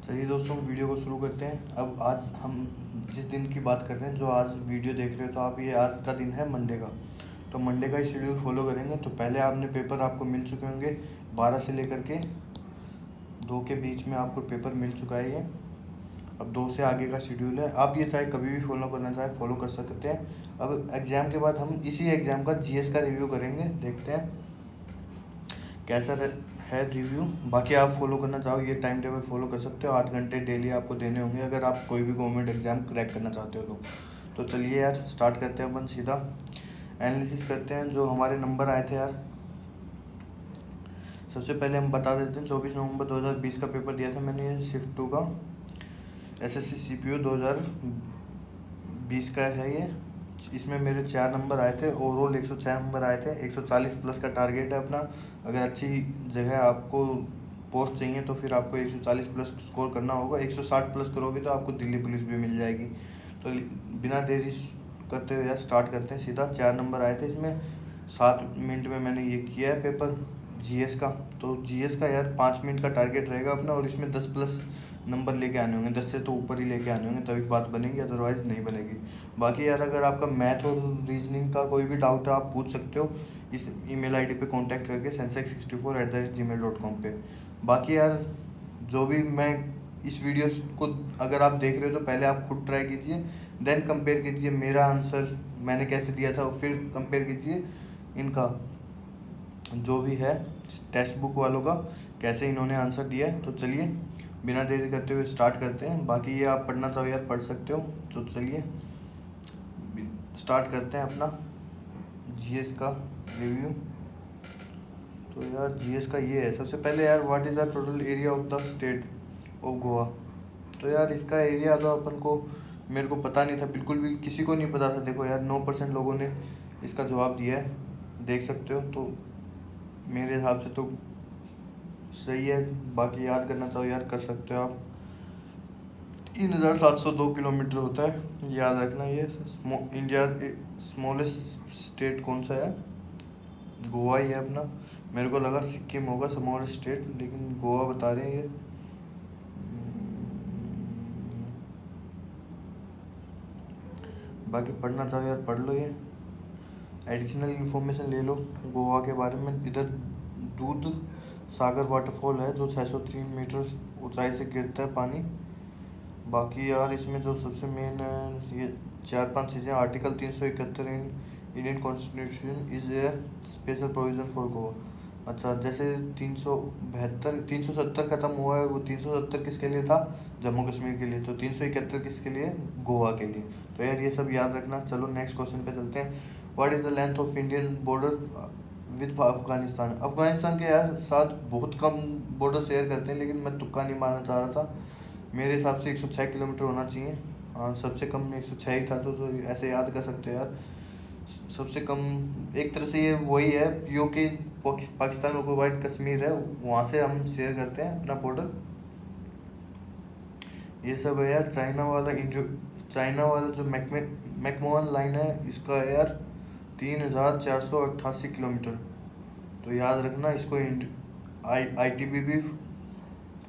चलिए दोस्तों, वीडियो को शुरू करते हैं। अब आज हम जिस दिन की बात करते हैं, जो आज वीडियो देख रहे हो तो आप, ये आज का दिन है मंडे का। तो मंडे का ही शेड्यूल फॉलो करेंगे। तो पहले आपने पेपर आपको मिल चुके होंगे 12 से लेकर के 2 के बीच में आपको पेपर मिल चुका है ये। अब 2 से आगे का शेड्यूल है। आप ये चाहे कभी भी फॉलो करना चाहे फॉलो कर सकते हैं। अब एग्ज़ाम के बाद हम इसी एग्ज़ाम का जीएस का रिव्यू करेंगे, देखते हैं कैसा है रिव्यू। बाकी आप फॉलो करना चाहो ये टाइम टेबल फॉलो कर सकते हो। 8 घंटे डेली आपको देने होंगे अगर आप कोई भी गवर्नमेंट एग्जाम क्रैक करना चाहते हो तो चलिए यार स्टार्ट करते हैं अपन सीधा। एनालिसिस करते हैं जो हमारे नंबर आए थे यार। सबसे पहले हम बता देते हैं 24 नवंबर 2020 का पेपर दिया था मैंने, ये शिफ्ट 2 का एसएससी सीपीओ 2020 का है ये। इसमें मेरे 4 नंबर आए थे, ओवरऑल 106 नंबर आए थे। 140 प्लस का टारगेट है अपना। अगर अच्छी जगह आपको पोस्ट चाहिए तो फिर आपको 140 प्लस स्कोर करना होगा। 160 प्लस करोगे तो आपको दिल्ली पुलिस भी मिल जाएगी। तो बिना देरी करते हुए यार स्टार्ट करते हैं सीधा। 4 नंबर आए थे इसमें। 7 मिनट में मैंने ये किया है पेपर जीएस का। तो जीएस का यार 5 मिनट का टारगेट रहेगा अपना, और इसमें 10 प्लस नंबर लेके आने होंगे। 10 से तो ऊपर ही लेके आने होंगे, तभी बात बनेगी, अदरवाइज़ नहीं बनेगी। बाकी यार अगर आपका मैथ और रीजनिंग का कोई भी डाउट है आप पूछ सकते हो इस ईमेल आईडी पे कांटेक्ट करके sensex64@gmail.com पे। बाकी यार जो भी मैं इस वीडियो को अगर आप देख रहे हो तो पहले आप खुद ट्राई कीजिए, देन कंपेयर कीजिए मेरा आंसर मैंने कैसे दिया था, और फिर कंपेयर कीजिए इनका जो भी है टेक्स्ट बुक वालों का कैसे इन्होंने आंसर दिया है। तो चलिए बिना देरी करते हुए स्टार्ट करते हैं। बाकी ये आप पढ़ना चाहो यार पढ़ सकते हो। तो चलिए स्टार्ट करते हैं अपना जीएस का रिव्यू। तो यार जीएस का ये है। सबसे पहले यार what is the total area of the state of Goa. तो यार इसका एरिया तो अपन को, मेरे को पता नहीं था, बिल्कुल भी किसी को नहीं पता था। देखो यार 9% लोगों ने इसका जवाब दिया है, देख सकते हो। तो मेरे हिसाब से तो सही है। बाकी याद करना चाहो यार कर सकते हो आप। 3702 किलोमीटर होता है, याद रखना। ये इंडिया स्मॉलेस्ट स्टेट कौन सा है? गोवा ही है अपना। मेरे को लगा सिक्किम होगा स्मॉल स्टेट, लेकिन गोवा बता रहे हैं ये। बाकी पढ़ना चाहो यार पढ़ लो, ये एडिशनल इन्फॉर्मेशन ले लो गोवा के बारे में। इधर दूध सागर वाटरफॉल है जो 603 मीटर ऊंचाई से गिरता है पानी। बाकी यार इसमें जो सबसे मेन है ये 4-5 चीज़ें। Article 371 in Indian constitution is a special provision for Goa. अच्छा, जैसे 370 ख़त्म हुआ है, वो 370 किसके लिए था? जम्मू कश्मीर के लिए। तो 371 किसके लिए? गोवा के लिए। तो यार ये सब याद रखना। चलो नेक्स्ट क्वेश्चन पे चलते हैं। What is the length of Indian border with Afghanistan? Afghanistan के यार साथ बहुत कम बॉर्डर शेयर करते हैं, लेकिन मैं तुक्का नहीं मारना चाह रहा था। मेरे हिसाब से 106 किलोमीटर होना चाहिए। हाँ, सबसे कम में 106 ही था। तो ऐसे याद कर सकते हो यार। सबसे कम एक तरह से ये वही है, पीओके पाकिस्तान ऑक्युपाइड कश्मीर है, वहाँ से हम शेयर करते हैं अपना बॉर्डर। ये सब है यार। चाइना वाला जो मैकमोहन लाइन है, इसका है यार 3488 किलोमीटर। तो याद रखना इसको। आईटीबी भी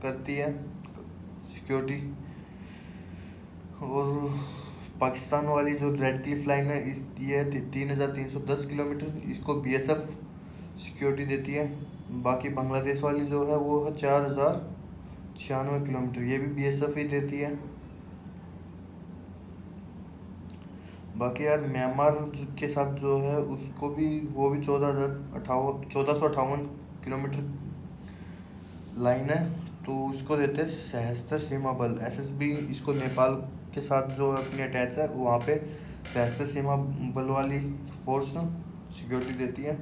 करती है सिक्योरिटी। और पाकिस्तान वाली जो रेड क्लिफ लाइन है ये है 3310 किलोमीटर। इसको बीएसएफ सिक्योरिटी देती है। बाकी बांग्लादेश वाली जो है वो है 4096 किलोमीटर, ये भी बीएसएफ ही देती है। बाकी यार म्यांमार के साथ जो है उसको भी, वो भी 1458 किलोमीटर लाइन है। तो उसको देते हैं सशस्त्र सीमा बल, एसएसबी। इसको नेपाल के साथ जो अपनी अटैच है वहाँ पे सशस्त्र सीमा बल वाली फोर्स सिक्योरिटी देती है।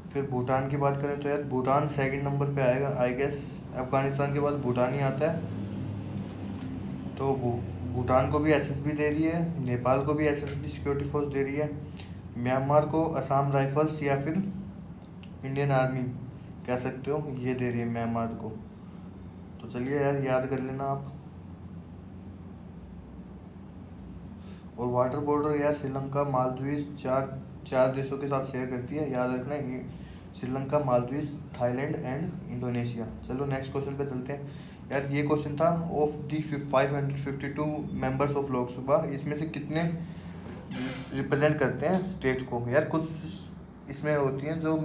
फिर भूटान की बात करें तो यार भूटान सेकंड नंबर पे आएगा आई गेस। अफगानिस्तान के बाद भूटान ही आता है। तो भूटान को भी एसएसबी दे रही है, नेपाल को भी एसएसबी सिक्योरिटी फोर्स दे रही है। म्यांमार को असम राइफल्स या फिर इंडियन आर्मी कह सकते हो, ये दे रही है म्यांमार को। तो चलिए यार याद कर लेना आप। और वाटर बॉर्डर यार श्रीलंका मालदीव चार चार देशों के साथ शेयर करती है, याद रखना। ये Sri Lanka, Maldives, Thailand and Indonesia. चलो नेक्स्ट क्वेश्चन पे चलते हैं। यार ये क्वेश्चन था, of the 552 members of Lok Sabha, इसमें से कितने रिप्रेजेंट करते हैं स्टेट को। यार कुछ इसमें होती हैं जो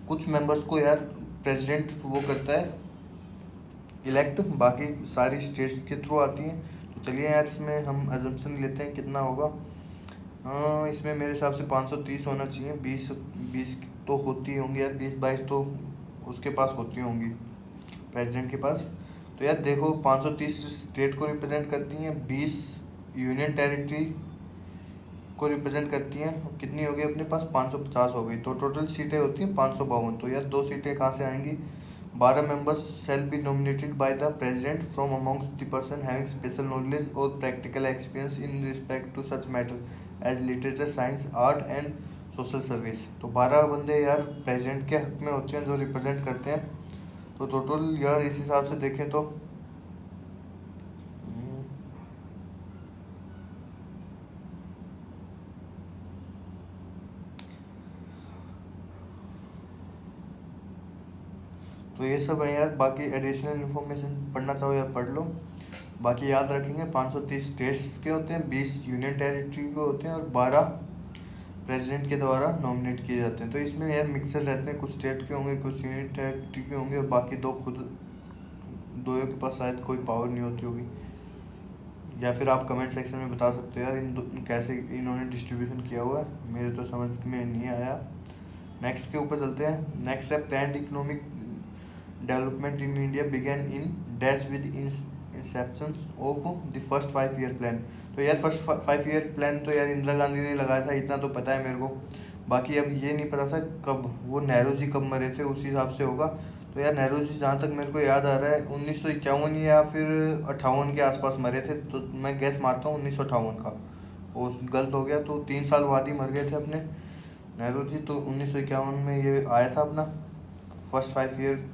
कुछ मेंबर्स को यार प्रेसिडेंट वो करता है इलेक्ट, बाकी सारी स्टेट्स के थ्रू आती हैं। तो चलिए यार इसमें हम अजम्पशन लेते हैं कितना होगा। इसमें मेरे हिसाब से 530 होना चाहिए। 20 तो होती होंगी यार, 20-22 तो उसके पास होती होंगी प्रेसिडेंट के पास। तो यार देखो 530 स्टेट को रिप्रेजेंट करती हैं, 20 यूनियन टेरिटरी को रिप्रेजेंट करती हैं। कितनी हो गई अपने पास, 550 हो गई। तो टोटल सीटें होती हैं 552। तो यार 2 सीटें कहाँ से आएंगी। 12 members shall be nominated by the president from amongst the person having special knowledge और practical experience in respect to such matter as literature, science, art and social service. तो 12 बंदे यार प्रेसिडेंट के हक में होते हैं जो रिप्रेजेंट करते हैं। तो टोटल यार इस हिसाब से देखें तो ये सब है यार। बाकी एडिशनल इन्फॉर्मेशन पढ़ना चाहो यार पढ़ लो। बाकी याद रखेंगे 530 स्टेट्स के होते हैं, 20 यूनियन टेरिटरी के होते हैं और 12 प्रेसिडेंट के द्वारा नॉमिनेट किए जाते हैं। तो इसमें यार मिक्सर रहते हैं, कुछ स्टेट के होंगे, कुछ यूनियन टेरिटरी के होंगे और बाकी दो के पास शायद कोई पावर नहीं होती होगी। या फिर आप कमेंट सेक्शन में बता सकते हो यार कैसे इन्होंने डिस्ट्रीब्यूशन किया हुआ है, मेरे तो समझ में नहीं आया। नेक्स्ट के ऊपर चलते हैं। नेक्स्ट है planned economic development in India began in dash with inception of the first 5 year plan. तो यार फर्स्ट 5 ईयर प्लान तो यार इंदिरा गांधी ने लगाया था, इतना तो पता है मेरे को। बाकी अब ये नहीं पता था कब, वो नेहरू जी कब मरे थे उसी हिसाब से होगा। तो यार नेहरू जी जहाँ तक मेरे को याद आ रहा है 1951 या फिर 58 के आसपास मरे थे। तो मैं गैस मारता हूँ 1958 का, वो गलत हो गया। तो 3 साल बाद ही मर गए थे अपने नेहरू जी। तो 1951 में ये आया था अपना फर्स्ट 5 ईयर।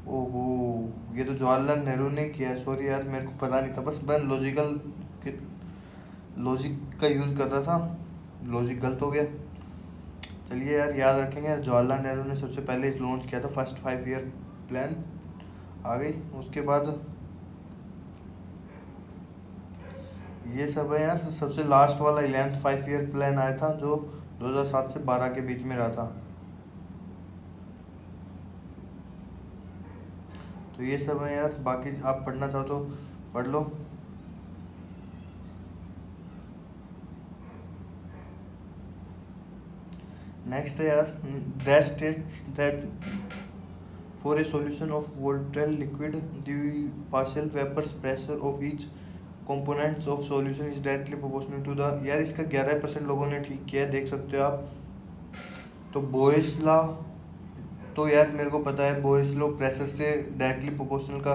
ओहो, ये तो जवाहरलाल नेहरू ने किया है। सॉरी यार मेरे को पता नहीं था, बस मैं लॉजिक का यूज़ कर रहा था, लॉजिक गलत हो गया। चलिए यार याद रखेंगे, जवाहरलाल नेहरू ने सबसे पहले लॉन्च किया था फर्स्ट 5 ईयर प्लान। आ गई उसके बाद ये सब है यार। सबसे लास्ट वाला 11th 5 ईयर प्लान आया था जो 2007 से 12 के बीच में रहा था। तो ये सब है यार। बाकी आप पढ़ना चाहो तो पढ़ लो। नेक्स्ट है यार, that states that for a solution of volatile liquid the partial vapour pressure of each components of solution is directly proportional to the. यार इसका 11% लोगों ने ठीक किया है, देख सकते हो आप। तो बोयस लॉ तो यार मेरे को पता है, बोयस लॉ प्रेशर से डायरेक्टली प्रोपोर्शनल का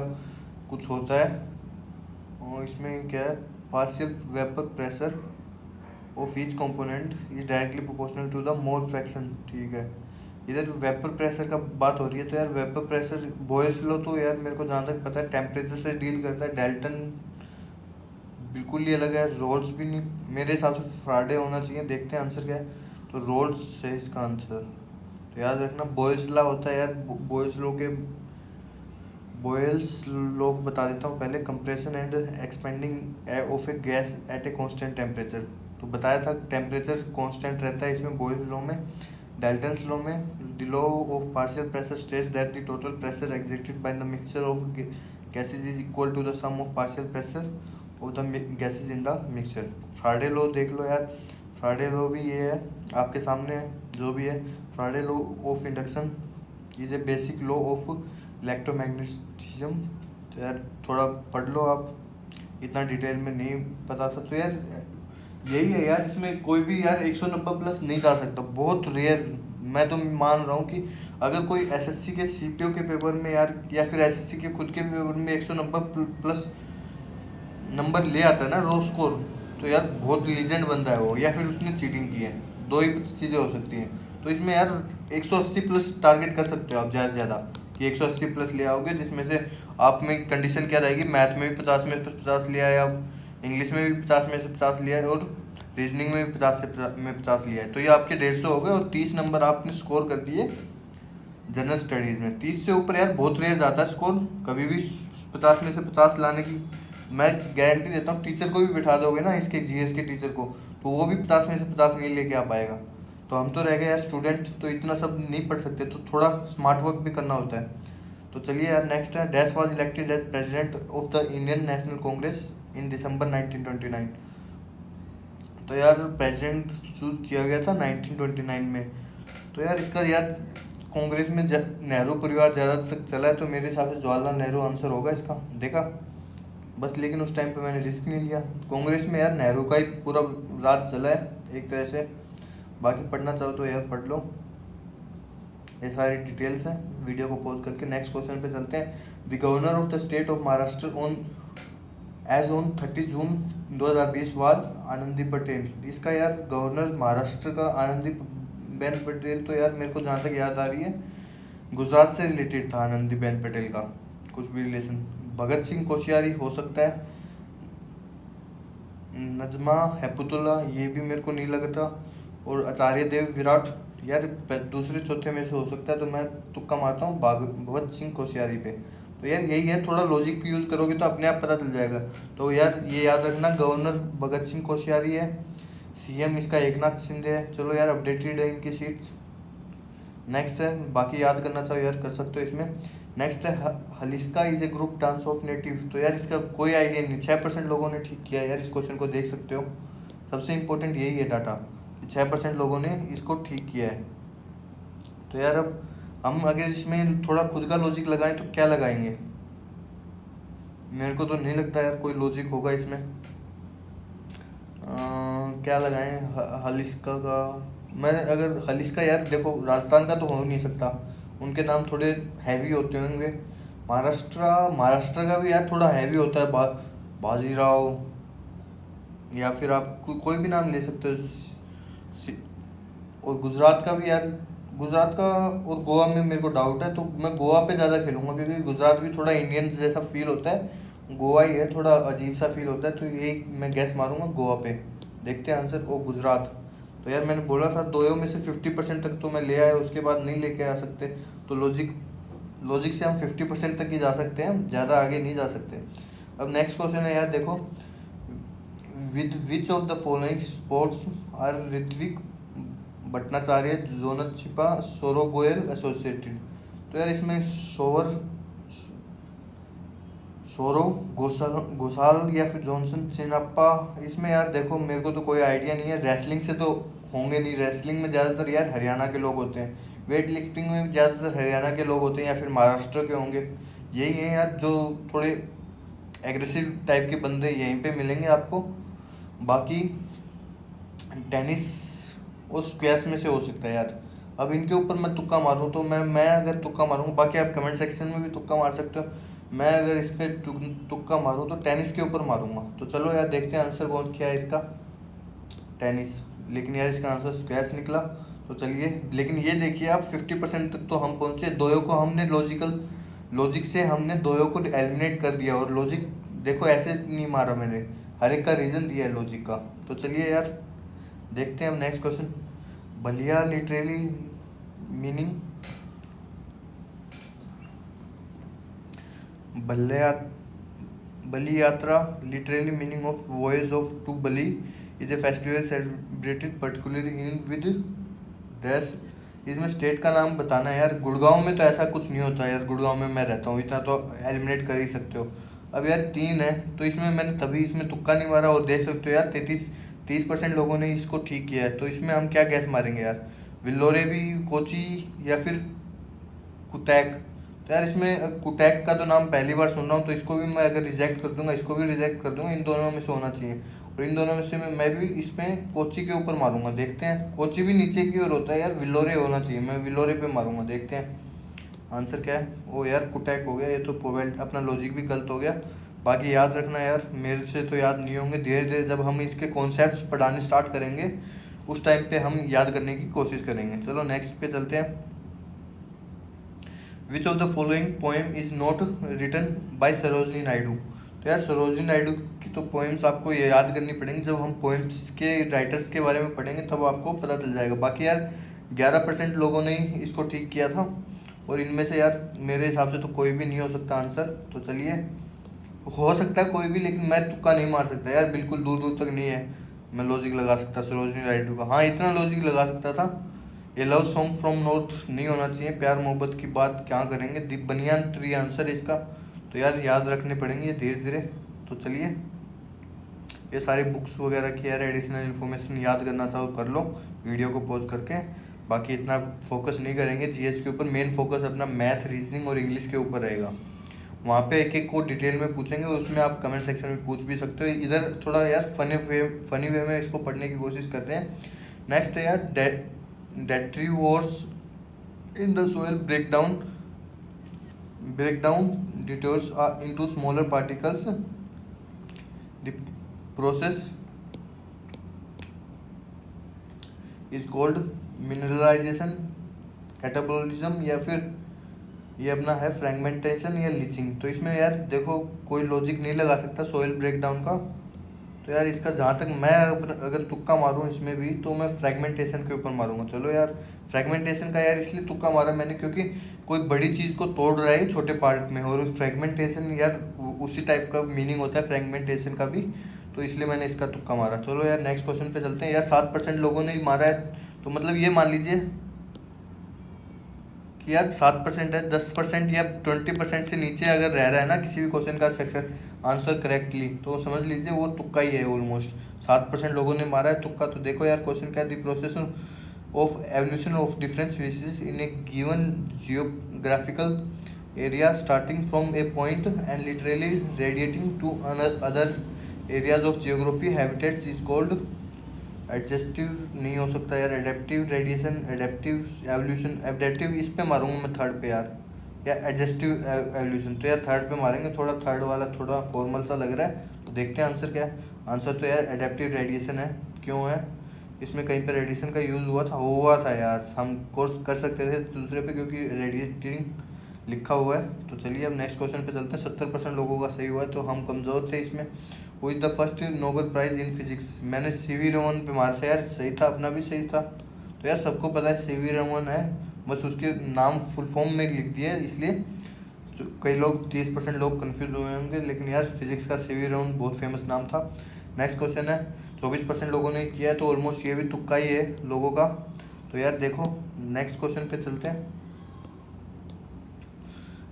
कुछ होता है। और इसमें क्या है, partial vapour pressure of each component is directly proportional to the mole fraction. ठीक है, इधर वेपर प्रेशर का बात हो रही है। तो यार वेपर प्रेशर बॉयस लॉ तो यार मेरे को जहाँ तक पता है टेम्परेचर से डील करता है। डाल्टन बिल्कुल ही अलग है, रोल्स भी नहीं। मेरे हिसाब से फ्राडे होना चाहिए, देखते हैं आंसर क्या है। तो रोल्स है इसका आंसर। तो याद रखना बॉयल्स लॉ होता है यार। बॉयल्स लॉ बता देता हूँ पहले। Compression and expanding of a gas at a constant temperature. तो बताया था टेम्परेचर कांस्टेंट रहता है इसमें बॉयल्स लॉ में। डाल्टन्स लॉ में the law of partial pressure states that the total pressure existed by the mixture of gases is equal to the sum of partial pressure of the gases in the mixture. Faraday law देख लो यार, फ्राडे law भी ये है आपके सामने है जो भी है। फ्राडे law of induction is a basic law of electromagnetism. तो यार थोड़ा पढ़ लो आप, इतना डिटेल में नहीं बता सकते यार। यही है यार, इसमें कोई भी यार 190 प्लस नहीं जा सकता, बहुत रेयर। मैं तो मान रहा हूँ कि अगर कोई एसएससी के सीटीओ के पेपर में यार या फिर एसएससी के खुद के पेपर में 190 प्लस नंबर ले आता है ना रो स्कोर, तो यार बहुत लीजेंड बंदा है वो, या फिर उसने चीटिंग की है। 2 ही चीज़ें हो सकती हैं। तो इसमें यार 180 प्लस टारगेट कर सकते हो आप ज़्यादा से ज़्यादा, कि 180 प्लस ले आओगे, जिसमें से आप में कंडीशन क्या रहेगी, मैथ में भी 50 में 50 लिया है, आप इंग्लिश में भी 50 में से 50 लिया है और रीजनिंग में भी 50 में 50 लिया है। तो ये आपके 150 हो गए और 30 नंबर आपने स्कोर कर दिए जनरल स्टडीज़ में 30 से ऊपर यार बहुत रेयर जाता है स्कोर, कभी भी 50 में से 50 लाने की मैं गारंटी देता हूँ। टीचर को भी बिठा दोगे ना, इसके जीएस के टीचर को, तो वो भी 50 में से 50 नहीं लेके आ पाएगा। तो हम तो रह गए यार स्टूडेंट, तो इतना सब नहीं पढ़ सकते, तो थोड़ा स्मार्ट वर्क भी करना होता है। तो चलिए यार नेक्स्ट है, dash was elected as president of the Indian National Congress in December 1929। तो यार प्रेसिडेंट चूज किया गया था 1929 में। तो यार इसका यार कांग्रेस में नेहरू परिवार ज़्यादा तक चला है, तो मेरे हिसाब से जवाहरलाल नेहरू आंसर होगा इसका, देखा बस। लेकिन उस टाइम पे मैंने रिस्क नहीं लिया। कांग्रेस में यार नेहरू का ही पूरा राज चला है एक तरह से। बाकी पढ़ना चाहो तो यार पढ़ लो, ये सारी डिटेल्स है। वीडियो को पॉज करके नेक्स्ट क्वेश्चन पे चलते हैं। The governor of the state of Maharashtra on 30 June 2020 was Anandi Patel. इसका यार गवर्नर महाराष्ट्र का आनंदी बेन पटेल, तो यार मेरे को जहाँ तक याद आ रही है गुजरात से रिलेटेड था आनंदी बेन पटेल का कुछ भी रिलेशन। भगत सिंह कोश्यारी हो सकता है, नजमा हेपतुल्ला ये भी मेरे को नहीं लगता, और आचार्य देव विराट यार दूसरे चौथे में से हो सकता है। तो मैं तुक्का मारता हूँ भगत सिंह कोश्यारी पे। तो यार यही है, थोड़ा लॉजिक यूज़ करोगे तो अपने आप पता चल जाएगा। तो यार ये याद रखना, गवर्नर भगत सिंह कोश्यारी है, सीएम इसका एकनाथ शिंदे है। चलो यार अपडेटेड है इनकी सीट्स। नेक्स्ट है, बाकी याद करना चाहो यार कर सकते हो इसमें। नेक्स्ट है, Hallisaka is a group dance of native. तो यार इसका कोई आइडिया नहीं, 6% लोगों ने ठीक किया यार, इस क्वेश्चन को देख सकते हो। सबसे इम्पोर्टेंट यही है डाटा कि 6% लोगों ने इसको ठीक किया है। तो यार अब हम अगर इसमें थोड़ा खुद का लॉजिक लगाएं तो क्या लगाएंगे, मेरे को तो नहीं लगता यार कोई लॉजिक होगा इसमें। क्या लगाएं, हलिस्का का। मैं अगर हलिस्का, यार देखो राजस्थान का तो हो नहीं सकता, उनके नाम थोड़े हैवी होते होंगे। महाराष्ट्र का भी यार थोड़ा हैवी होता है, बाजीराव, या फिर आप कोई भी नाम ले सकते हो। और गुजरात का भी यार, गुजरात का और गोवा में मेरे को डाउट है, तो मैं गोवा पे ज़्यादा खेलूंगा, क्योंकि गुजरात भी थोड़ा इंडियन जैसा फील होता है, गोवा ही है थोड़ा अजीब सा फील होता है। तो यही मैं गैस मारूंगा गोवा पे। देखते हैं आंसर, ओ गुजरात। तो यार मैंने बोला था दो में से 50% तक तो मैं ले आया, उसके बाद नहीं लेके आ सकते। तो लॉजिक से हम 50% तक ही जा सकते हैं, ज़्यादा आगे नहीं जा सकते। अब नेक्स्ट क्वेश्चन है यार, देखो with which of the following sports are Ritwik Bhattacharya, जोनत छिपा, सौरव गोयल एसोसिएटेड। तो यार इसमें सौरव घोषाल या फिर जॉनसन चिनप्पा, इसमें यार देखो मेरे को तो कोई आइडिया नहीं है। रेसलिंग से तो होंगे नहीं, रेसलिंग में ज़्यादातर यार हरियाणा के लोग होते हैं, वेट लिफ्टिंग में ज़्यादातर हरियाणा के लोग होते हैं या फिर महाराष्ट्र के होंगे। यही है यार, जो थोड़े एग्रेसिव टाइप के बंदे यहीं पे मिलेंगे आपको। बाकी टेनिस और स्क्वैश में से हो सकता है यार। अब इनके ऊपर मैं तुक्का मारूं तो मैं अगर तुक्का मारूंगा, बाकी आप कमेंट सेक्शन में भी तुक्का मार सकते हो। मैं अगर इस पर तुक्का मारूं तो टेनिस के ऊपर मारूंगा। तो चलो यार देखते हैं आंसर कौन क्या है इसका, टेनिस। लेकिन यार इसका आंसर स्क्वैश निकला। तो चलिए, लेकिन ये देखिए आप 50% तक तो हम पहुंचे। दोयों को हमने लॉजिक से हमने दोयों को एलिमिनेट कर दिया, और लॉजिक देखो ऐसे नहीं मारा मैंने, हर एक का रीज़न दिया है लॉजिक का। तो चलिए यार देखते हैं हम नेक्स्ट क्वेश्चन। बलिया literally meaning, Bali Yatra literally meaning of voyage of to Bali is a festival celebrated particularly in with देश। इसमें स्टेट का नाम बताना है यार। गुड़गांव में तो ऐसा कुछ नहीं होता यार, गुड़गांव में मैं रहता हूँ, इतना तो एलिमिनेट कर ही सकते हो। अब यार 3 है, तो इसमें मैंने तभी इसमें तुक्का नहीं मारा, और देख सकते हो यार 30% लोगों ने इसको ठीक किया है। तो इसमें हम क्या गैस मारेंगे यार, विल्लोरे भी, कोची या फिर कुतैक। तो यार इसमें कुटैक का तो नाम पहली बार सुन रहा हूँ, तो इसको भी मैं अगर रिजेक्ट कर दूंगा, इसको भी रिजेक्ट कर दूंगा। इन दोनों में से होना चाहिए, और इन दोनों में से मैं भी इसमें कोची के ऊपर मारूंगा। देखते हैं, कोची भी नीचे की ओर होता है यार, विल्लोरे होना चाहिए, मैं विल्लोरे पे मारूंगा। देखते हैं आंसर क्या है। ओ यार कुटैक हो गया, ये तो प्रोबेबिलिटी अपना लॉजिक भी गलत हो गया। बाकी याद रखना यार, मेरे से तो याद नहीं होंगे, धीरे धीरे जब हम इसके कॉन्सेप्ट्स पढ़ाने स्टार्ट करेंगे उस टाइम पे हम याद करने की कोशिश करेंगे। चलो नेक्स्ट पे चलते हैं। Which of the following poem is not written by Sarojini Naidu. तो यार सरोजनी नायडू की तो पोएम्स आपको ये याद करनी पड़ेंगी, जब हम पोएम्स के राइटर्स के बारे में पढ़ेंगे तब आपको पता चल जाएगा। बाकी यार 11% लोगों ने इसको ठीक किया था, और इनमें से यार मेरे हिसाब से तो कोई भी नहीं हो सकता आंसर। तो चलिए, हो सकता है कोई भी, लेकिन मैं तुक्का नहीं मार सकता यार, बिल्कुल दूर दूर तक नहीं है। मैं लॉजिक लगा सकता सरोजनी नायडू का, हाँ इतना लॉजिक लगा सकता था। ये लव सॉन्ग फ्रॉम नॉर्थ नहीं होना चाहिए, प्यार मोहब्बत की बात क्या करेंगे, दी बनियान ट्री आंसर इसका। तो यार याद रखने पड़ेंगे धीरे धीरे। तो चलिए, ये सारी बुक्स वगैरह की यार एडिशनल इन्फॉर्मेशन याद करना चाहो कर लो वीडियो को पॉज करके। बाकी इतना फोकस नहीं करेंगे जीएस के ऊपर, मेन फोकस अपना मैथ, रीजनिंग और इंग्लिश के ऊपर रहेगा। वहाँ पे एक एक को डिटेल में पूछेंगे और उसमें आप कमेंट सेक्शन में पूछ भी सकते हो। इधर थोड़ा यार फनी वे में इसको पढ़ने की कोशिश कर रहे हैं। नेक्स्ट है यार detritivores in the soil breakdown details into smaller particles. The process is called mineralization, catabolism, या फिर ये अपना है फ्रेगमेंटेशन या लीचिंग। तो इसमें यार देखो कोई लॉजिक नहीं लगा सकता सॉइल ब्रेकडाउन का। तो यार इसका जहाँ तक मैं अगर तुक्का मारूँ इसमें भी, तो मैं फ्रेगमेंटेशन के ऊपर मारूंगा। चलो यार, फ्रेगमेंटेशन का यार इसलिए तुक्का मारा मैंने क्योंकि कोई बड़ी चीज़ को तोड़ रहा है छोटे पार्ट में, और फ्रेगमेंटेशन यार उसी टाइप का मीनिंग होता है फ्रेगमेंटेशन का भी। तो इसलिए मैंने इसका तुक्का मारा। चलो यार नेक्स्ट क्वेश्चन पे चलते हैं। यार 7% लोगों ने मारा है, तो मतलब ये मान लीजिए कि यार 7% है, 10% या 20% से नीचे अगर रह रहा है ना किसी भी क्वेश्चन का सक्सेस आंसर करेक्टली, तो समझ लीजिए वो तुक्का ही है ऑलमोस्ट। 7% लोगों ने मारा है तुक्का। तो देखो यार क्वेश्चन क्या है, the process of evolution of different species in a given geographical area starting from a point and literally radiating to other areas of geography habitats is called. Adjustive नहीं हो सकता यार, adaptive radiation, adaptive evolution, adaptive इस पे मारूंगा मैं third पे यार, या एडजस्टिव एवोल्यूशन। तो यार थर्ड पे मारेंगे, थोड़ा थर्ड वाला थोड़ा फॉर्मल सा लग रहा है। तो देखते हैं आंसर क्या है। आंसर तो यार एडेप्टिव रेडिएशन है। क्यों है, इसमें कहीं पे रेडिएशन का यूज़ हुआ था यार, हम कोर्स कर सकते थे दूसरे पे क्योंकि रेडिएटिंग लिखा हुआ है। तो चलिए अब नेक्स्ट क्वेश्चन पे चलते हैं। 70% लोगों का सही हुआ है, तो हम कमज़ोर थे इसमें। Who is the first Nobel prize in physics. मैंने सीवी रमन पे मार से यार, सही था, अपना भी सही था। तो यार सबको पता है सीवी रमन है, बस उसके नाम फुल फॉर्म में लिख दिया इसलिए कई लोग 30% लोग कंफ्यूज हुए होंगे, लेकिन यार फिजिक्स का सीवी रमन बहुत फेमस नाम था। नेक्स्ट क्वेश्चन है, 24% लोगों ने किया है, तो ऑलमोस्ट ये भी तुक्का ही है लोगों का। तो यार देखो नेक्स्ट क्वेश्चन पे चलते हैं।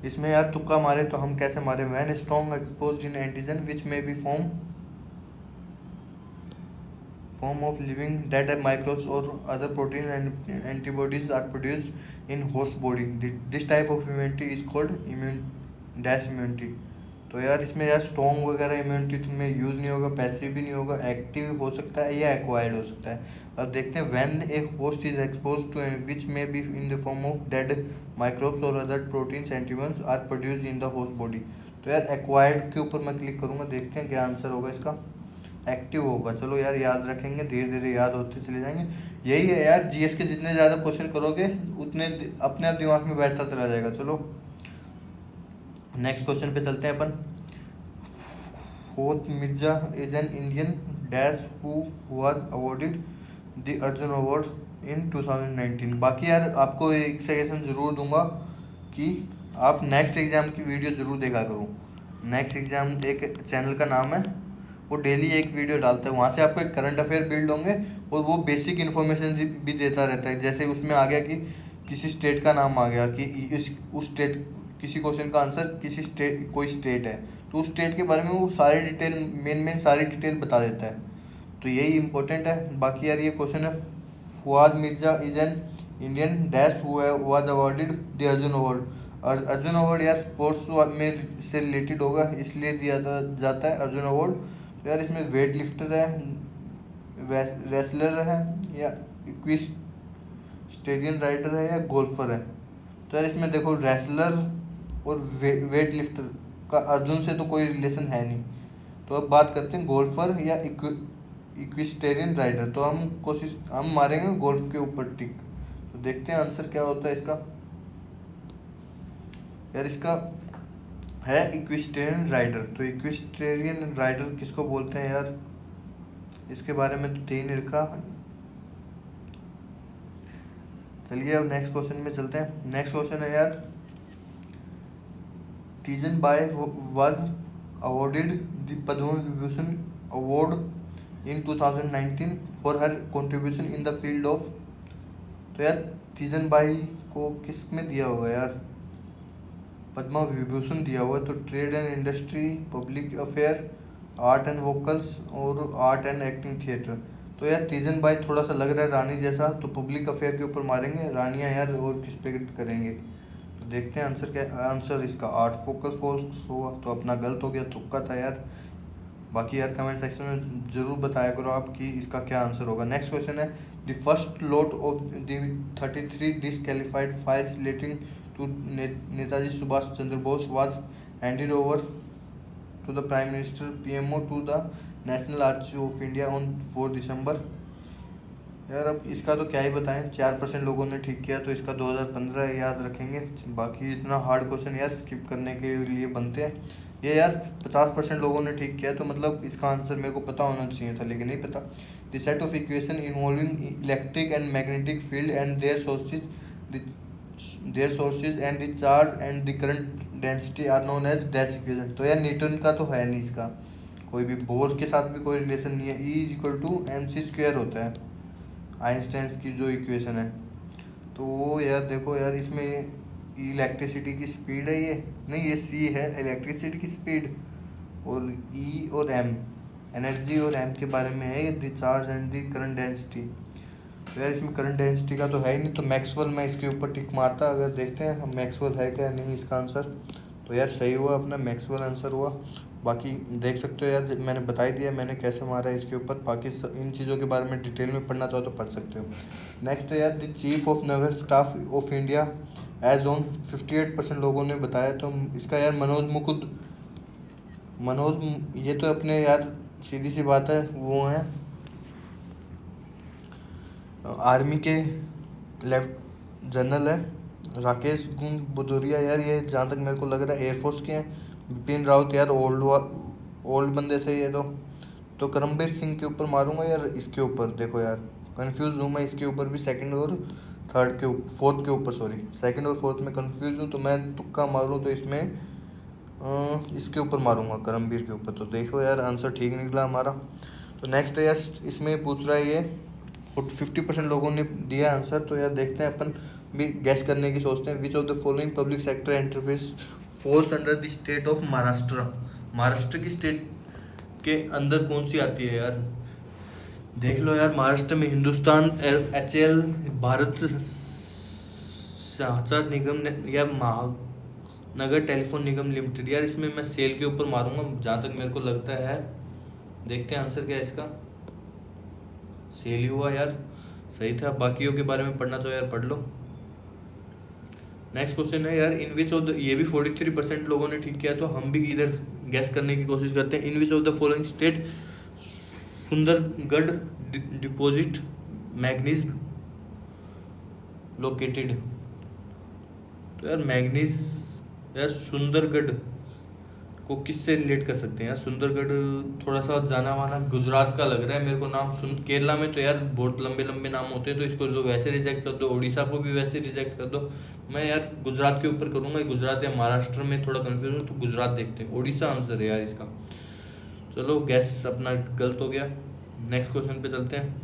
इसमें यार तुक्का मारे तो हम कैसे मारे। When strong exposed in antigen which may B form of living dead microbes or other protein and antibodies are produced in host body. This type of immunity is called immune dash immunity. तो यार इसमें यार strong वगैरह immunity में use नहीं होगा, passive भी नहीं होगा, एक्टिव हो सकता है या एक्वायर्ड हो सकता है। अब देखते हैं, when a host is expose to which may be in the form of dead microbes और other proteins antibodies are produced in the host body. तो यार एक्वायर्ड के ऊपर मैं क्लिक करूँगा, देखते हैं क्या आंसर होगा इसका। एक्टिव होगा। चलो यार याद रखेंगे, धीरे धीरे याद होते चले जाएंगे। यही है यार, जीएस के जितने ज़्यादा क्वेश्चन करोगे उतने अपने आप दिमाग में बैठता चला जाएगा। चलो नेक्स्ट क्वेश्चन पे चलते हैं अपन। Fourth Mirza is an Indian dash who was awarded the Arjun award in 2019। बाकी यार आपको एक सजेशन ज़रूर दूंगा कि आप नेक्स्ट एग्ज़ाम की वीडियो ज़रूर देखा करो। नेक्स्ट एग्ज़ाम एक चैनल का नाम है, वो डेली एक वीडियो डालता है, वहाँ से आपको एक करंट अफेयर बिल्ड होंगे और वो बेसिक इन्फॉर्मेशन भी देता रहता है। जैसे उसमें आ गया कि किसी स्टेट का नाम आ गया कि उस स्टेट, किसी क्वेश्चन का आंसर किसी स्टेट, कोई स्टेट है तो उस स्टेट के बारे में वो सारी डिटेल, मेन सारी डिटेल बता देता है। तो यही इंपॉर्टेंट है। बाकी यार ये क्वेश्चन है, Fuad Mirza is an Indian dash who was awarded the Arjun award. और अर्जुन अवार्ड यार स्पोर्ट्स में से रिलेटेड होगा इसलिए दिया जाता है अर्जुन अवार्ड। तो यार इसमें वेट लिफ्टर है, रेसलर है, या इक्विस्टेरियन राइडर है, या गोल्फर है। तो यार इसमें देखो रेसलर और वेट लिफ्टर का अर्जुन से तो कोई रिलेशन है नहीं। तो अब बात करते हैं गोल्फर या इक्विस्टेरियन राइडर। तो हम मारेंगे गोल्फ के ऊपर टिक। तो देखते हैं आंसर क्या होता है इसका। यार इसका है इक्विस्टेरियन राइडर। तो इक्विस्टेरियन राइडर किसको बोलते हैं यार, इसके बारे में तो दे नहीं रखा। चलिए अब नेक्स्ट क्वेश्चन में चलते हैं। नेक्स्ट क्वेश्चन है यार, Teejan Bai was awarded the Padma Vibhushan award in 2019 for her contribution in the field of. तो यार तीजन बाई को किस में दिया होगा यार, पद्म विभूषण दिया हुआ है। तो trade and industry, public affair, art and vocals और आर्ट एंड एक्टिंग थिएटर। तो यार तीजन बाई थोड़ा सा लग रहा है रानी जैसा, तो पब्लिक अफेयर के ऊपर मारेंगे। रानियाँ यार और किस पे करेंगे, तो देखते हैं आंसर क्या है। आंसर इसका आर्ट फोकस फोर्स हुआ, तो अपना गलत हो गया, तुक्का था यार। बाकी यार कमेंट सेक्शन में जरूर बताया करो आप कि इसका क्या आंसर होगा। नेक्स्ट क्वेश्चन है, the first lot of the 33 disqualified files relating to Netaji Subhash Chandra Bose was handed over to the prime minister PMO to the National Archive of India on 4 December. यार अब इसका तो क्या ही बताएं, 4% लोगों ने ठीक किया, तो इसका 2015 याद रखेंगे। बाकी इतना हार्ड क्वेश्चन यार स्किप करने के लिए बनते हैं। ये यार 50% लोगों ने ठीक किया, तो मतलब इसका आंसर मेरे को पता होना चाहिए था, लेकिन नहीं पता। The set of equation involving electric and magnetic field and their sources and the charge and the current density are known as dash equation. तो यार न्यूटन का तो है नहीं इसका, कोई भी बोर के साथ भी कोई रिलेशन नहीं है। E is equal to m c square होता है, आइंस्टाइंस की जो इक्वेशन है। तो वो यार देखो यार, इसमें इलेक्ट्रिसिटी की स्पीड है, ये नहीं, ये सी है इलेक्ट्रिसिटी की स्पीड, और ई और एम एनर्जी और एम के बारे में है, ये the charge and the current density. तो यार इसमें करंट डेंसिटी का तो है ही नहीं, तो मैक्सवेल मैं इसके ऊपर टिक मारता। अगर देखते हैं हम मैक्सवेल है क्या नहीं इसका आंसर, तो यार सही हुआ, अपना मैक्सवेल आंसर हुआ। बाकी देख सकते हो यार, मैंने बता ही दिया मैंने कैसे मारा है इसके ऊपर। बाकी इन चीज़ों के बारे में डिटेल में पढ़ना चाहो तो पढ़ सकते हो। नेक्स्ट है यार, the chief of naval staff of India as on 58% लोगों ने बताया। तो इसका यार मनोज मुकुंद, ये तो अपने यार सीधी सी बात है, वो हैं आर्मी के लेफ्ट जनरल है। राकेश गुण भदौरिया यार, ये जहाँ तक मेरे को लग रहा है एयरफोर्स के हैं। बिपिन रावत यार ओल्ड बंदे से ही है। तो करमबीर सिंह के ऊपर मारूंगा यार, इसके ऊपर देखो यार कंफ्यूज हूँ मैं इसके ऊपर भी, सेकंड और फोर्थ के ऊपर, सॉरी सेकंड और फोर्थ में कंफ्यूज हूँ। तो मैं तुक्का मारूँ तो इसमें इसके ऊपर मारूंगा, करमबीर के ऊपर। तो देखो यार आंसर ठीक निकला हमारा। तो नेक्स्ट है यार, इसमें पूछ रहा है ये 50% लोगों ने दिया आंसर। तो यार देखते हैं, अपन भी गैस करने की सोचते हैं। Which of the following public sector enterprise falls under the state of Maharashtra. Maharashtra की स्टेट के अंदर कौन सी आती है यार, देख लो यार। महाराष्ट्र में हिंदुस्तान HAL, भारत संचार निगम या महानगर टेलीफोन निगम लिमिटेड। यार इसमें मैं सेल के ऊपर मारूंगा जहाँ तक मेरे को लगता है। देखते हैं आंसर क्या है इसका, सेल ही हुआ यार, सही था। बाकियों के बारे में पढ़ना तो यार पढ़ लो। नेक्स्ट क्वेश्चन है यार, इन विच ऑफ द, ये भी 43% लोगों ने ठीक किया, तो हम भी इधर गैस करने की कोशिश करते हैं। In which of the following state Sundargarh deposit manganese located. तो यार मैग्नीज यार सुंदरगढ़ को किससे रिलेट कर सकते हैं यार। सुंदरगढ़ थोड़ा सा जाना माना गुजरात का लग रहा है मेरे को नाम। केरला में तो यार बहुत लंबे लंबे नाम होते हैं, तो इसको जो वैसे रिजेक्ट कर दो, उड़ीसा को भी वैसे रिजेक्ट कर दो। मैं यार गुजरात के ऊपर करूँगा, गुजरात या महाराष्ट्र में थोड़ा कन्फ्यूज हूँ, तो गुजरात देखते हैं। उड़ीसा आंसर है यार इसका। चलो गैस अपना गलत हो गया। नेक्स्ट क्वेश्चन पे चलते हैं।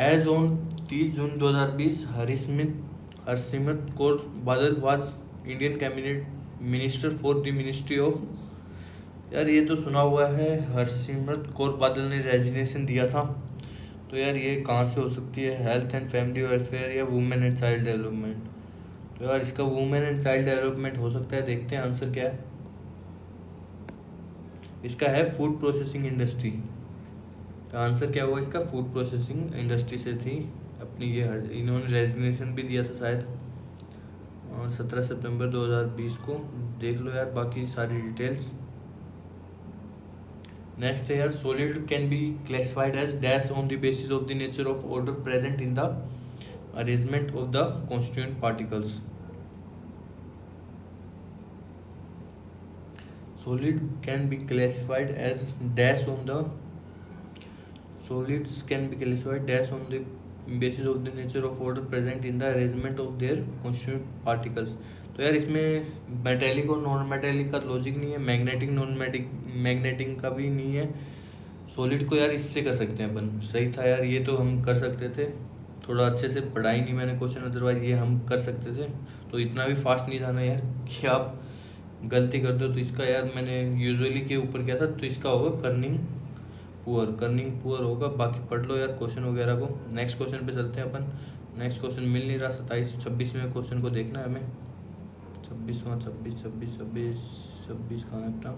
As on 30 June 2020 Harsimrat Kaur Badal was Indian cabinet minister for the ministry of. यार ये तो सुना हुआ है, हरसिमरत कौर बादल ने रेजिग्नेशन दिया था। तो यार ये कहाँ से हो सकती है, हेल्थ एंड फैमिली वेलफेयर या वुमेन एंड चाइल्ड डेवलपमेंट। तो यार इसका वुमेन एंड चाइल्ड डेवलपमेंट हो सकता है। देखते हैं आंसर क्या है इसका, है फूड प्रोसेसिंग इंडस्ट्री। तो आंसर क्या हुआ इसका, फूड प्रोसेसिंग इंडस्ट्री से थी अपनी ये। इन्होंने रेजिग्नेशन भी दिया था शायद 17 सितंबर 2020 को। देख लो यार बाकी सारी डिटेल्स। नेक्स्ट है यार, solid can be classified as dash on the basis of the nature of order present in the arrangement of the constituent particles. Solid can be classified as dash on the solids can be classified dash on the basis of the nature of order present in the arrangement of their constituent particles. तो यार इसमें metallic और non metallic का logic नहीं है, magnetic non magnetic का भी नहीं है। सॉलिड को यार इससे कर सकते हैं अपन, सही था यार, ये तो हम कर सकते थे। थोड़ा अच्छे से पढ़ाई नहीं मैंने क्वेश्चन, अदरवाइज ये हम कर सकते थे। तो इतना भी फास्ट नहीं जाना यार कि आप गलती कर दो। तो इसका यार मैंने यूजुअली के ऊपर किया था, तो इसका होगा कर्निंग पुअर होगा। बाकी पढ़ लो यार क्वेश्चन वगैरह को। नेक्स्ट क्वेश्चन पे चलते हैं अपन। नेक्स्ट क्वेश्चन मिल नहीं रहा, 27-26वें क्वेश्चन को देखना है हमें। 26 कहाँ है अपना,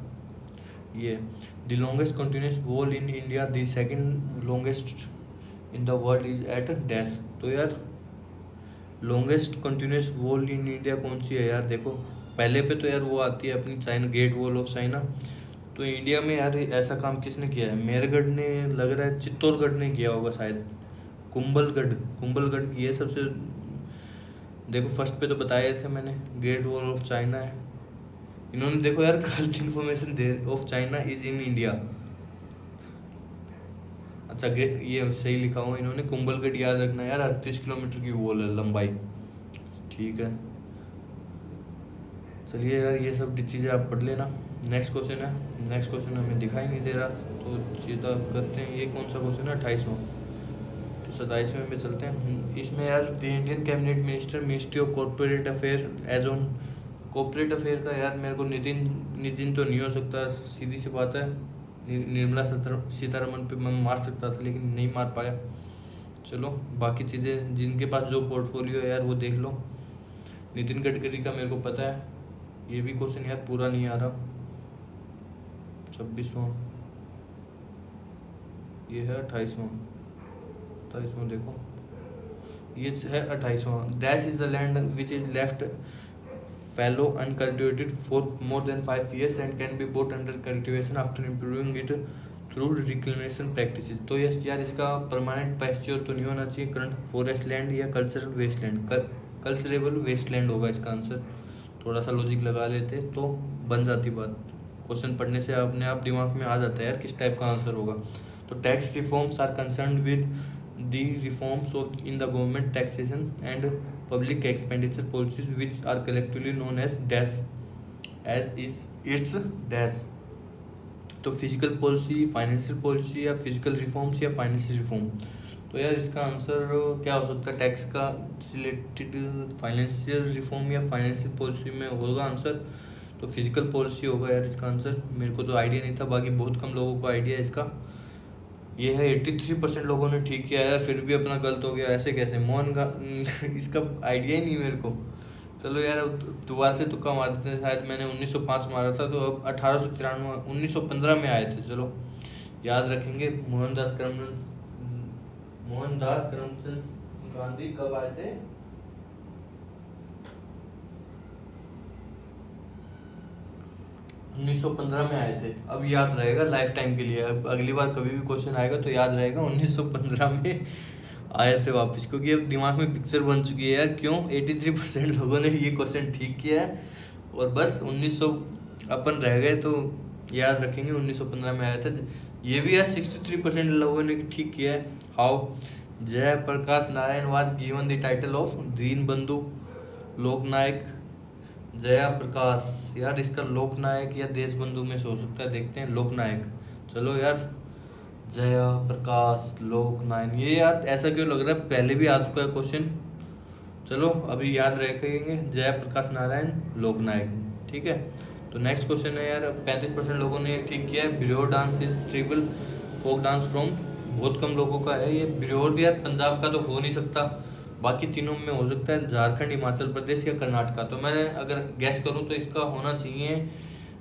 ये the longest continuous wall in India, the second longest in the world is at dash. तो यार longest continuous wall in India कौन सी है यार, देखो पहले पे तो यार वो आती है अपनी China, great wall of China. तो इंडिया में यार ऐसा काम किसने किया है, मेरगढ़ ने, लग रहा है चित्तौड़गढ़ ने किया होगा शायद, कुंभलगढ़ की है सबसे। देखो फर्स्ट पे तो बताए थे मैंने, ग्रेट वॉल ऑफ चाइना है। इन्होंने देखो यार गलत information they, of China is in India. अच्छा ये सही लिखा हुआ इन्होंने, कुंभलगढ़ याद रखना यार, 38 किलोमीटर की वॉल है लंबाई, ठीक है। चलिए यार ये सब चीज़ें आप पढ़ लेना। नेक्स्ट क्वेश्चन है, नेक्स्ट क्वेश्चन हमें दिखाई नहीं दे रहा, तो सीधा करते हैं। ये कौन सा क्वेश्चन है, 28वां। तो 27वें में चलते हैं। इसमें यार the Indian cabinet minister, ministry of corporate affair as on, corporate affair का यार मेरे को नितिन तो नहीं हो सकता, सीधी सी बात है। निर्मला सीतारमन पे मैं मार सकता था लेकिन नहीं मार पाया। चलो बाकी चीज़ें जिनके पास जो पोर्टफोलियो है यार वो देख लो। नितिन गडकरी का मेरे को पता है, ये भी क्वेश्चन यार पूरा नहीं आ रहा। 26वां, ये है 28वां देखो, ये है 28वां। Dash is the land which is left fallow uncultivated for more than 5 years and can be brought under cultivation after improving it through reclamation practices. तो यस यार इसका परमानेंट पैस्चर तो नहीं होना चाहिए, करंट फॉरेस्ट लैंड या cultural wasteland, culturable wasteland होगा इसका आंसर। थोड़ा सा लॉजिक लगा लेते तो बन जाती बात। क्वेश्चन पढ़ने से अपने आप दिमाग में आ जाता है यार किस टाइप का आंसर होगा। तो tax reforms are concern with the reforms of in the government taxation and public expenditure policies which are collectively known as dash, as is its dash. तो फिजिकल पॉलिसी, फाइनेंशियल पॉलिसी, या physical reforms, या financial reform. तो यार इसका answer क्या हो सकता है, टैक्स का रिलेटेड फाइनेंशियल रिफॉर्म या फाइनेंशियल पॉलिसी में होगा आंसर। तो फिजिकल पॉलिसी होगा यार इसका आंसर। मेरे को तो आइडिया नहीं था, बाकी बहुत कम लोगों को आइडिया है इसका। ये है 83% लोगों ने ठीक किया यार, फिर भी अपना गलत हो गया, ऐसे कैसे इसका आइडिया ही नहीं मेरे को। चलो यार दोबारा से तुक्का मार देते हैं, शायद मैंने 1905 मारा था, तो अब 1893 1915 में आए थे। चलो याद रखेंगे। मोहनदास करमचंद गांधी कब आए थे, 1915 में आए थे। अब याद रहेगा लाइफ टाइम के लिए, अब अगली बार कभी भी क्वेश्चन आएगा तो याद रहेगा 1915 में आए थे वापस, क्योंकि अब दिमाग में पिक्चर बन चुकी है यार। क्यों 83% लोगों ने ये क्वेश्चन ठीक किया है और बस 1900 अपन रह गए, तो याद रखेंगे 1915 में आया था। ये भी यार 63% लोगों ने ठीक किया है। How Jayaprakash Narayan was given the title of Deenbandhu Loknayak. Jaya Prakash, यार इसका लोकनायक या देशबंधु में से हो सकता है, देखते हैं। लोकनायक, चलो यार जया प्रकाश लोकनायक, ये यार ऐसा क्यों लग रहा है पहले भी आ चुका है क्वेश्चन। चलो अभी याद रखेंगे जया प्रकाश नारायण लोकनायक, ठीक है। तो नेक्स्ट क्वेश्चन है यार, 35% लोगों ने ठीक किया है। Birhor dance is tribal folk dance from, बहुत कम लोगों का है ये। बिरहोर यार पंजाब का तो हो नहीं सकता, बाकी तीनों में हो सकता है, झारखंड, हिमाचल प्रदेश या कर्नाटका। तो मैं अगर गैस करूं तो इसका होना चाहिए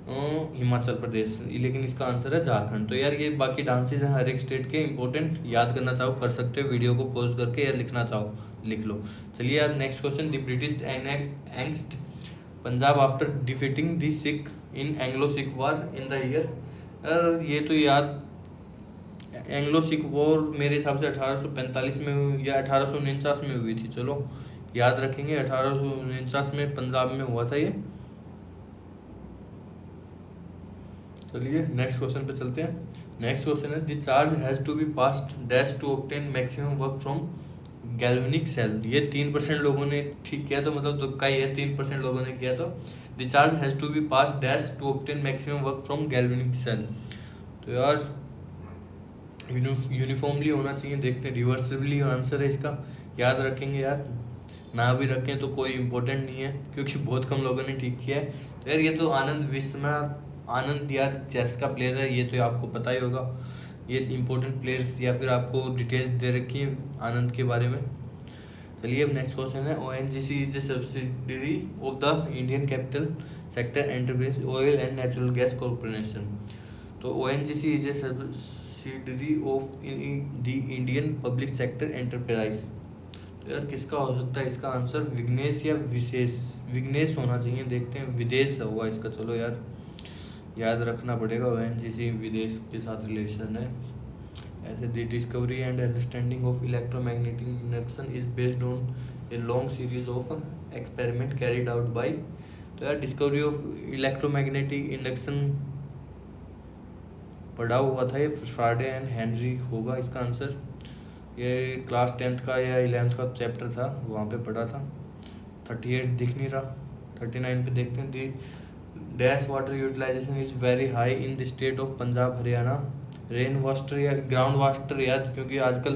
हिमाचल प्रदेश, लेकिन इसका आंसर है झारखंड। तो यार ये बाकी डांसेज हैं हर एक स्टेट के, इंपॉर्टेंट, याद करना चाहो कर सकते हो, वीडियो को पॉज करके, या लिखना चाहो लिख लो। चलिए यार next question, the British annexed Punjab after defeating the Sikh in Anglo Sikh war in the year. यार ये तो याद, एंग्लो सिख वॉर मेरे हिसाब से 1845 में या 1849 में हुई थी। चलो याद रखेंगे 1849 में पंजाब में हुआ था ये। चलिए नेक्स्ट क्वेश्चन पे चलते हैं। नेक्स्ट क्वेश्चन है, the charge has to be passed dash to obtain maximum work from galvanic cell, ये 3% लोगों ने ठीक किया, तो मतलब तुक्का ही है, 3% लोगों ने किया। तो the charge has to be pass dash to obtain maximum work from galvanic cell. तो यार यूनिफॉर्मली होना चाहिए, देखते हैं। रिवर्सिबली आंसर है इसका, याद रखेंगे यार, ना भी रखें तो कोई इम्पोर्टेंट नहीं है, क्योंकि बहुत कम लोगों ने ठीक किया है। तो यार ये तो आनंद विश्वनाथ आनंद यार चेस का प्लेयर है, ये तो आपको पता ही होगा। ये इंपॉर्टेंट प्लेयर्स या फिर आपको डिटेल्स दे रखी है आनंद के बारे में। चलिए अब नेक्स्ट क्वेश्चन है, ONGC is a subsidiary of the Indian capital sector enterprise oil and natural gas corporation. तो ONGC is a subsidiary of the Indian public sector enterprise. तो यार किसका हो सकता है इसका आंसर, विघ्नेश या विशेष? विघ्नेश होना चाहिए, देखते हैं। विदेश होगा इसका, चलो यार याद रखना पड़ेगा। ONGC विदेश के साथ रिलेशन है। ऐसे the discovery and understanding of electromagnetic induction is based on a long series of experiment carried out by. तो यार डिस्कवरी ऑफ इलेक्ट्रोमैग्नेटिक इंडक्शन पढ़ा हुआ था, ये फ्राडे एंड हेनरी होगा इसका आंसर। ये क्लास 10th का या 11th का चैप्टर था, वहाँ पे पढ़ा था। 38 दिख नहीं रहा, 39 पे देखते हैं। The dash water utilisation is very high in the state of Punjab Haryana. Rain water या ग्राउंड वाटर याद, क्योंकि आजकल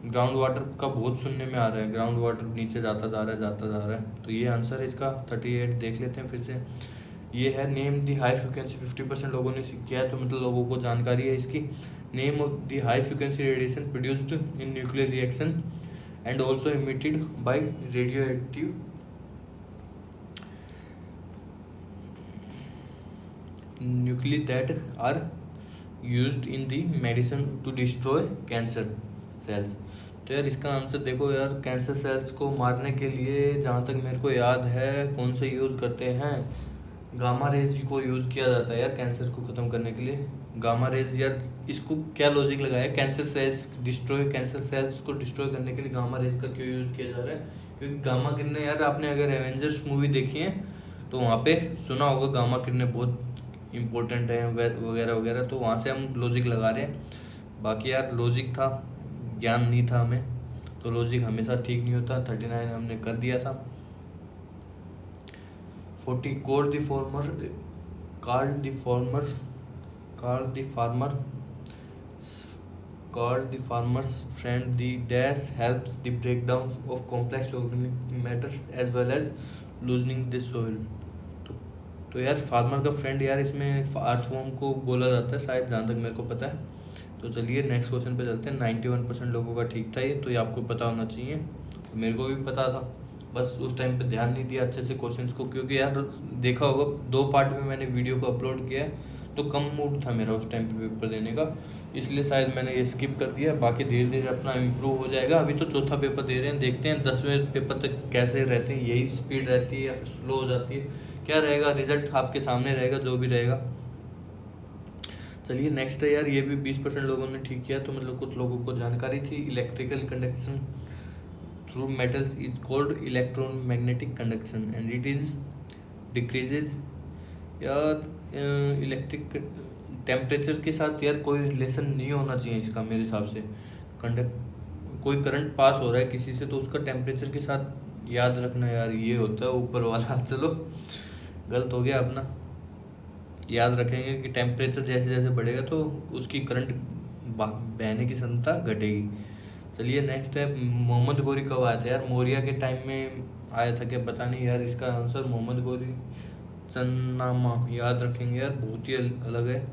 ग्राउंड वाटर का बहुत सुनने में आ रहा है, ग्राउंड वाटर नीचे जाता जा रहा है। तो ये आंसर है इसका 38। देख लेते हैं फिर से। ये है नेम दी हाई फ्रिक्वेंसी, 50% लोगों ने किया है, तो मतलब लोगों को जानकारी है इसकी। Name of the high frequency radiation produced in nuclear reaction and also emitted by radio active nuclei that are used in the medicine to destroy cancer cells. तो यार इसका आंसर देखो यार, कैंसर सेल्स को मारने के लिए जहाँ तक मेरे को याद है कौन से यूज़ करते हैं, गामा रेज को यूज़ किया जाता है यार कैंसर को ख़त्म करने के लिए। गामा रेज यार, इसको क्या लॉजिक लगाया, कैंसर सेल्स को डिस्ट्रॉय करने के लिए गामा रेज का क्यों यूज़ किया जा रहा है? क्योंकि गामा किरणें यार, आपने अगर एवेंजर्स मूवी देखी है तो वहाँ पे सुना होगा गामा किरणें बहुत इंपॉर्टेंट है वगैरह वगैरह, तो वहाँ से हम लॉजिक लगा रहे हैं। बाकी यार लॉजिक था, ज्ञान नहीं था हमें, तो लॉजिक हमेशा ठीक नहीं होता। 39 हमने कर दिया था। 40 called the farmer's friend, the dash helps the breakdown of complex organic matters as well as loosening the soil। तो यार फार्मर का फ्रेंड यार, इसमें आर्थवॉर्म को बोला जाता है शायद, जहाँ तक मेरे को पता है। तो चलिए नेक्स्ट क्वेश्चन पे चलते हैं। 91% लोगों का ठीक था ये, तो ये आपको पता होना चाहिए, मेरे को भी पता था, बस उस टाइम पे ध्यान नहीं दिया अच्छे से क्वेश्चंस को, क्योंकि यार देखा होगा 2 पार्ट में मैंने वीडियो को अपलोड किया है, तो कम मूड था मेरा उस टाइम पे पेपर देने का, इसलिए शायद मैंने ये स्किप कर दिया। बाकी धीरे धीरे अपना इम्प्रूव हो जाएगा। अभी तो चौथा पेपर दे रहे हैं, देखते हैं 10वें पेपर तक कैसे रहते हैं, यही स्पीड रहती है या फिर स्लो हो जाती है, क्या रहेगा रिजल्ट आपके सामने रहेगा जो भी रहेगा। चलिए नेक्स्ट है यार, ये भी 20% लोगों ने ठीक किया, तो मतलब कुछ लोगों को जानकारी थी। Electrical conduction through metals is called electromagnetic conduction and it is decreases. यार इलेक्ट्रिक टेम्परेचर के साथ यार कोई रिलेशन नहीं होना चाहिए इसका मेरे हिसाब से। कोई करंट पास हो रहा है किसी से, तो उसका टेम्परेचर के साथ याद रखना यार, ये होता है ऊपर वाला। चलो गलत हो गया अपना, याद रखेंगे कि टेम्परेचर जैसे जैसे बढ़ेगा तो उसकी करंट बहने की क्षमता घटेगी। चलिए नेक्स्ट है, मोहम्मद गौरी कब आया था यार? मौर्य के टाइम में आया था क्या, पता नहीं यार। इसका आंसर मोहम्मद गौरी चन्नामा, याद रखेंगे यार, बहुत ही अलग है।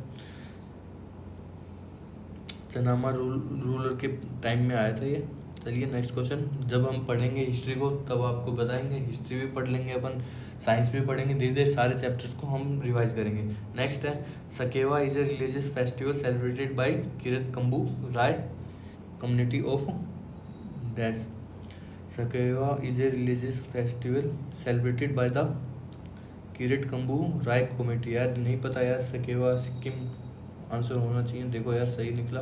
चन्नामा रूलर के टाइम में आया था ये। चलिए नेक्स्ट क्वेश्चन, जब हम पढ़ेंगे हिस्ट्री को तब आपको बताएंगे, हिस्ट्री भी पढ़ लेंगे अपन, साइंस भी पढ़ेंगे, धीरे धीरे सारे चैप्टर्स को हम रिवाइज करेंगे। नेक्स्ट है, Sakewa is a religious festival celebrated by Kirat Khambu Rai community of dash. Sakewa is a religious festival celebrated by the Kirat Khambu Rai community. यार नहीं पता यार, सकेवा सिक्किम आंसर होना चाहिए। देखो यार सही निकला,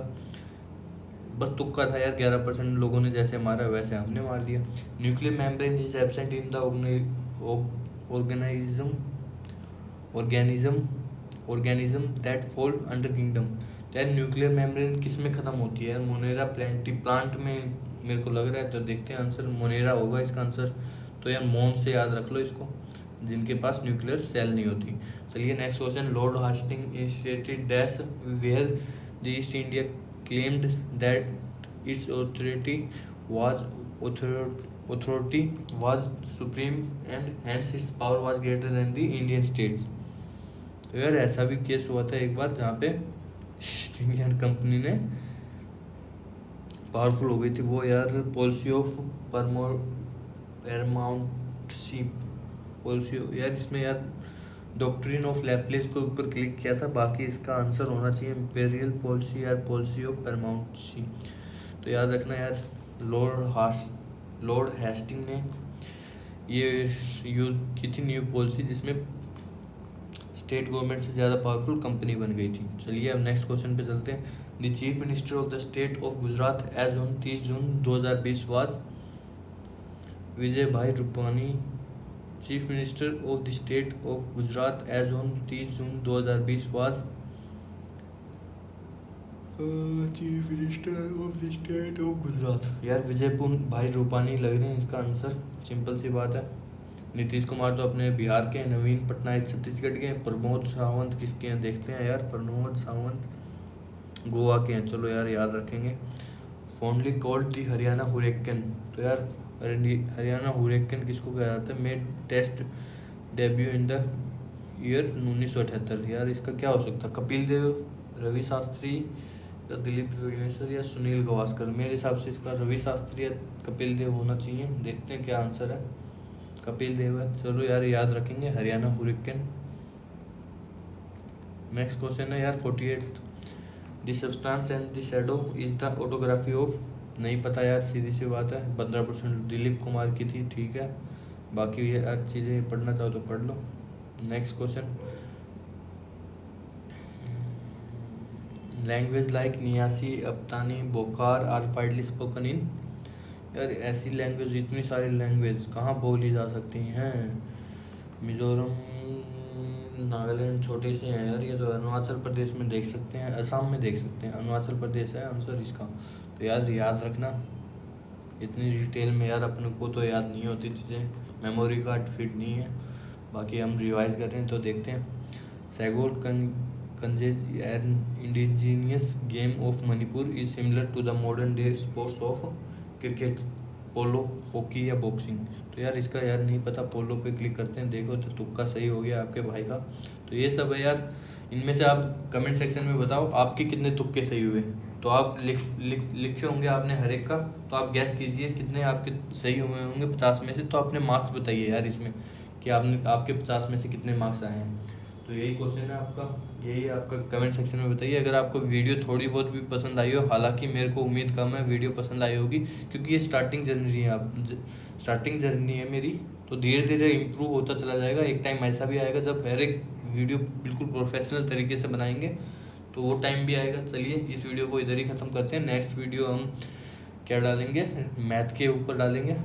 बस तुक्का था यार, 11% लोगों ने जैसे मारा वैसे हमने मार दिया। Nuclear membrane is absent in the organism that fall under kingdom. यार न्यूक्लियर मेम्ब्रेन किस में ख़त्म होती है यार? मोनेरा प्लांट में मेरे को लग रहा है, तो देखते हैं आंसर मोनेरा होगा इसका आंसर। तो यार मोन से याद रख लो इसको, जिनके पास न्यूक्लियर सेल नहीं होती। चलिए next question, Lord Hasting instituted dash where the East India claimed that its authority was supreme and hence its power was greater than the Indian states। तो यार ऐसा भी केस हुआ था एक बार जहाँ पे ईस्ट इंडियन कंपनी ने पावरफुल हो गई थी। वो यार पॉलिसी ऑफ पैरामाउंटसी पॉलिसी, यार इसमें यार डॉक्ट्रिन ऑफ लैपलेस के ऊपर क्लिक किया था, बाकी इसका आंसर होना चाहिए इम्पेरियल पॉलिसी यार पॉलिसी ऑफ पैरामाउंटसी। तो याद रखना यार लॉर्ड हेस्टिंग ने ये यूज़ की थी न्यू पॉलिसी, जिसमें स्टेट गवर्नमेंट से ज़्यादा पावरफुल कंपनी बन गई थी। चलिए अब नेक्स्ट क्वेश्चन पे चलते हैं। The chief minister of the state of Gujarat as on 30 June 2020 was Vijay bhai Rupani. Chief minister of the state of Gujarat as on 30 June 2020 was chief minister of the state of Gujarat. यार विजय भाई रूपानी लग रहे हैं इसका आंसर, सिंपल सी बात है। नीतीश कुमार तो अपने बिहार के, नवीन पटनायक छत्तीसगढ़ के, प्रमोद सावंत किसके हैं देखते हैं यार। प्रमोद सावंत गोवा के हैं, चलो यार याद रखेंगे। Fondly called the Haryana hurricane. तो यार हरियाणा हुरिकेन किसको कहा जाता है। Made test debut in the year 1978। यार इसका क्या हो सकता है, कपिल देव, रवि शास्त्री या दिलीप विघ्नेश्वर या सुनील गावस्कर। मेरे हिसाब से इसका रवि शास्त्री या कपिल देव होना चाहिए, देखते हैं क्या आंसर है। कपिल देव है, चलो यार याद रखेंगे हरियाणा हुरिकेन। नेक्स्ट क्वेश्चन है यार 48, the substance and the shadow is the autography of. नहीं पता यार, सीधी सी बात है। 15% दिलीप कुमार की थी, ठीक है। बाकी ये यार चीज़ें पढ़ना चाहो तो पढ़ लो। Next question, language like Nyishi, Apatani, Bokar are widely spoken in. यार ऐसी लैंग्वेज, इतनी सारी लैंग्वेज कहाँ बोली जा सकती हैं। मिजोरम, नागालैंड छोटे से हैं यार ये तो। अरुणाचल प्रदेश में देख सकते हैं, असम में देख सकते हैं, अरुणाचल प्रदेश है आंसर इसका। तो यार याद रखना, इतनी डिटेल में यार अपने को तो याद नहीं होती चीज़ें, मेमोरी कार्ड फिट नहीं है। बाकी हम रिवाइज कर रहे हैं तो देखते हैं। Sagol Kangjei an indigenous game of Manipur is similar to the modern day sports of cricket, polo, hockey या बॉक्सिंग। तो यार इसका यार नहीं पता, पोलो पे क्लिक करते हैं, देखो तो तुक्का सही हो गया आपके भाई का। तो ये सब है यार, इनमें से आप कमेंट सेक्शन में बताओ आपके कितने तुक्के सही हुए। तो आप लिखे होंगे आपने हर एक का, तो आप गैस कीजिए कितने आपके सही हुए होंगे 50 में से। तो अपने मार्क्स बताइए यार इसमें कि आपके 50 में से कितने मार्क्स आए हैं। तो यही क्वेश्चन है आपका, यही आपका कमेंट सेक्शन में बताइए। अगर आपको वीडियो थोड़ी बहुत भी पसंद आई हो, हालांकि मेरे को उम्मीद कम है वीडियो पसंद आई होगी, क्योंकि ये स्टार्टिंग जर्नी है मेरी। तो धीरे धीरे इम्प्रूव होता चला जाएगा। एक टाइम ऐसा भी आएगा जब हर एक वीडियो बिल्कुल प्रोफेशनल तरीके से बनाएंगे, तो वो टाइम भी आएगा। चलिए इस वीडियो को इधर ही ख़त्म करते हैं। नेक्स्ट वीडियो हम क्या डालेंगे, मैथ के ऊपर डालेंगे,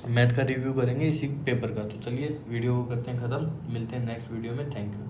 मैथ का रिव्यू करेंगे इसी पेपर का। तो चलिए वीडियो को करते हैं ख़त्म, मिलते हैं नेक्स्ट वीडियो में। Thank you.